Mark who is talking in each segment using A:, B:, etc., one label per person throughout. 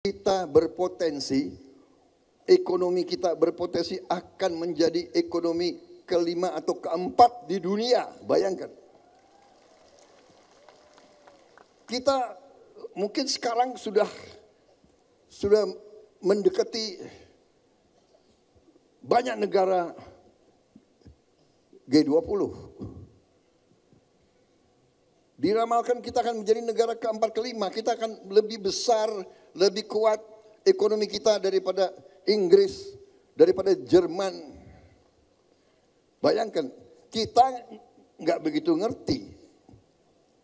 A: kita berpotensi, ekonomi kita berpotensi akan menjadi ekonomi kelima atau keempat di dunia. Bayangkan. Kita mungkin sekarang sudah mendekati banyak negara G20. Diramalkan kita akan menjadi negara keempat kelima. Kita akan lebih besar, lebih kuat ekonomi kita daripada Inggris, daripada Jerman. Bayangkan, kita nggak begitu ngerti.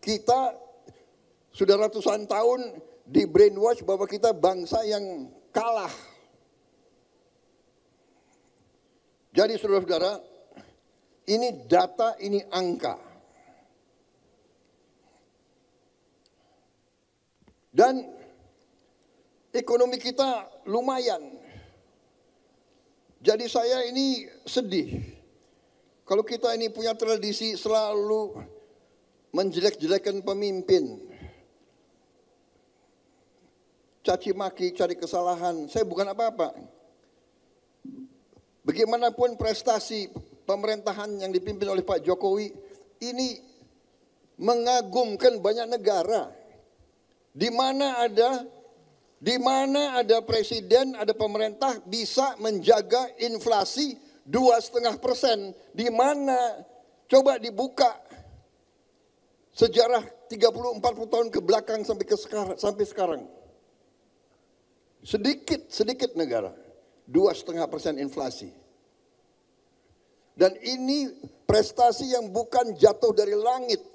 A: Kita sudah ratusan tahun di brainwash bahwa kita bangsa yang kalah. Jadi saudara-saudara, ini data, ini angka. Dan ekonomi kita lumayan. Jadi saya ini sedih. Kalau kita ini punya tradisi selalu menjelek-jelekan pemimpin. Caci maki, cari kesalahan. Saya bukan apa-apa. Bagaimanapun prestasi pemerintahan yang dipimpin oleh Pak Jokowi ini mengagumkan banyak negara. Di mana ada presiden, ada pemerintah bisa menjaga inflasi 2,5%. Di mana coba dibuka sejarah 30-40 tahun ke belakang sampai sekarang. Sedikit negara 2,5% inflasi. Dan ini prestasi yang bukan jatuh dari langit.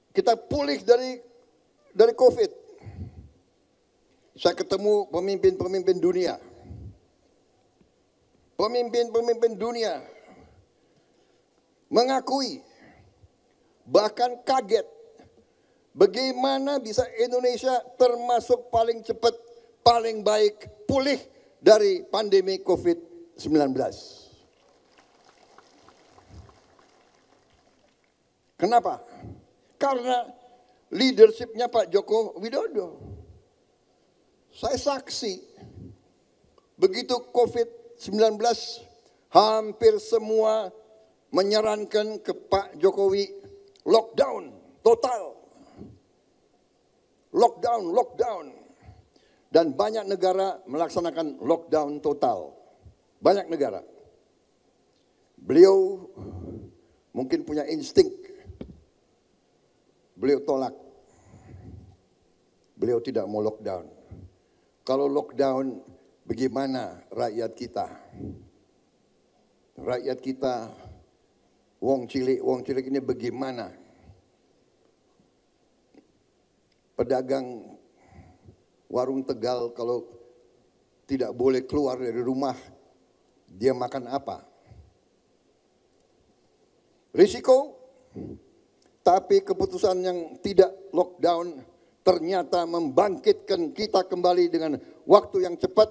A: Kita pulih dari COVID. Saya ketemu pemimpin-pemimpin dunia. Pemimpin-pemimpin dunia mengakui, bahkan kaget, bagaimana bisa Indonesia termasuk paling cepat, paling baik pulih dari pandemi COVID-19. Kenapa? Karena leadershipnya Pak Joko Widodo. Saya saksi. Begitu COVID-19 hampir semua menyarankan ke Pak Jokowi lockdown total. Lockdown. Dan banyak negara melaksanakan lockdown total. Banyak negara. Beliau mungkin punya insting. Beliau tolak. Beliau tidak mau lockdown. Kalau lockdown, bagaimana rakyat kita? Rakyat kita, wong cilik ini bagaimana? Pedagang warung Tegal kalau tidak boleh keluar dari rumah, dia makan apa? Risiko. Tapi keputusan yang tidak lockdown ternyata membangkitkan kita kembali dengan waktu yang cepat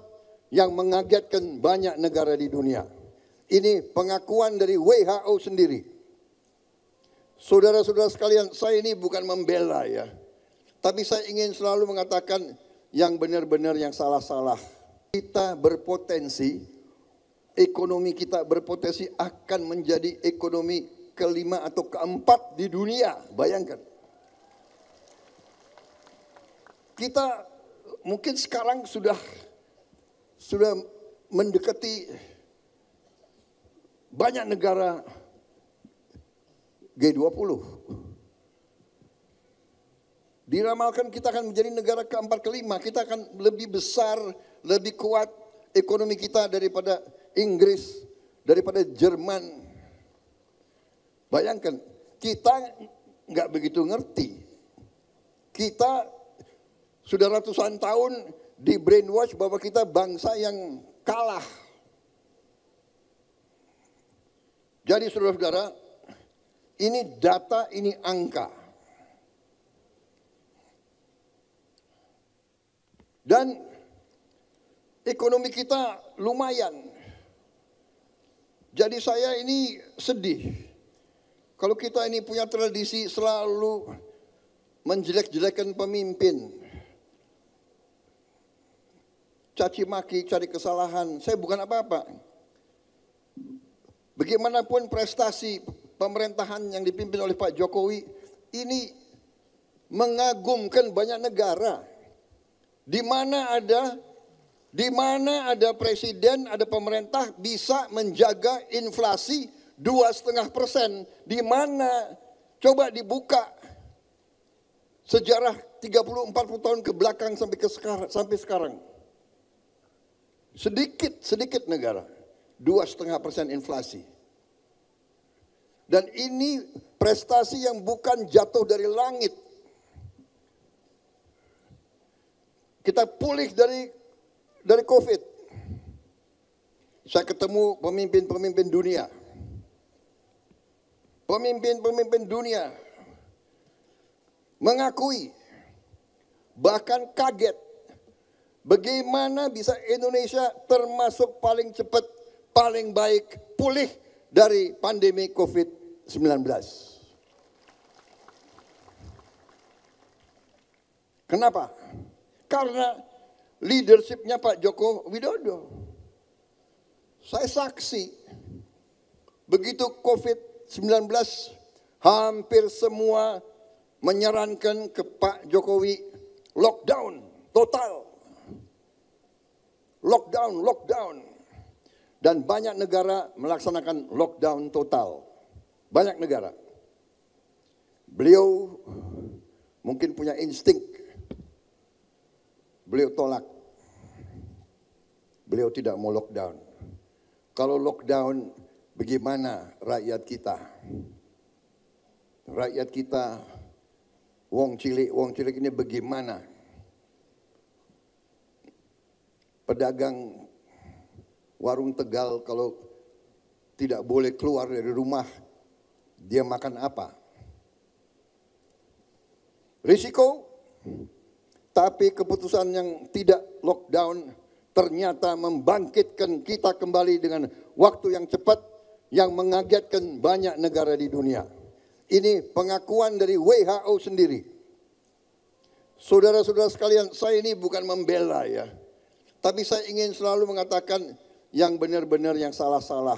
A: yang mengagetkan banyak negara di dunia. Ini pengakuan dari WHO sendiri. Saudara-saudara sekalian, saya ini bukan membela ya. Tapi saya ingin selalu mengatakan yang benar-benar yang salah-salah. Kita berpotensi, ekonomi kita berpotensi akan menjadi ekonomi kelima atau keempat di dunia. Bayangkan. Kita mungkin sekarang sudah mendekati banyak negara G20. Diramalkan kita akan menjadi negara keempat kelima. Kita akan lebih besar, lebih kuat ekonomi kita daripada Inggris, daripada Jerman. Bayangkan, kita nggak begitu ngerti. Kita sudah ratusan tahun di brainwash bahwa kita bangsa yang kalah. Jadi saudara-saudara, ini data, ini angka. Dan ekonomi kita lumayan. Jadi saya ini sedih. Kalau kita ini punya tradisi selalu menjelek-jelekan pemimpin, caci maki, cari kesalahan. Saya bukan apa-apa. Bagaimanapun prestasi pemerintahan yang dipimpin oleh Pak Jokowi ini mengagumkan banyak negara. Di mana ada presiden, ada pemerintah bisa menjaga inflasi 2,5%. Di mana coba dibuka sejarah 30-40 tahun ke belakang sampai sekarang. Sedikit negara 2,5% inflasi. Dan ini prestasi yang bukan jatuh dari langit. Kita pulih dari COVID. Saya ketemu pemimpin-pemimpin dunia. Pemimpin-pemimpin dunia mengakui, bahkan kaget, bagaimana bisa Indonesia termasuk paling cepat, paling baik pulih dari pandemi COVID-19. Kenapa? Karena leadershipnya Pak Joko Widodo. Saya saksi, begitu COVID-19 hampir semua menyarankan ke Pak Jokowi lockdown total. Lockdown. Dan banyak negara melaksanakan lockdown total. Banyak negara. Beliau mungkin punya insting. Beliau tolak. Beliau tidak mau lockdown. Kalau lockdown, bagaimana rakyat kita? Rakyat kita, wong cilik ini bagaimana? Pedagang warung Tegal kalau tidak boleh keluar dari rumah, dia makan apa? Risiko, tapi keputusan yang tidak lockdown ternyata membangkitkan kita kembali dengan waktu yang cepat yang mengagetkan banyak negara di dunia. Ini pengakuan dari WHO sendiri. Saudara-saudara sekalian, saya ini bukan membela ya. Tapi saya ingin selalu mengatakan yang benar-benar yang salah-salah.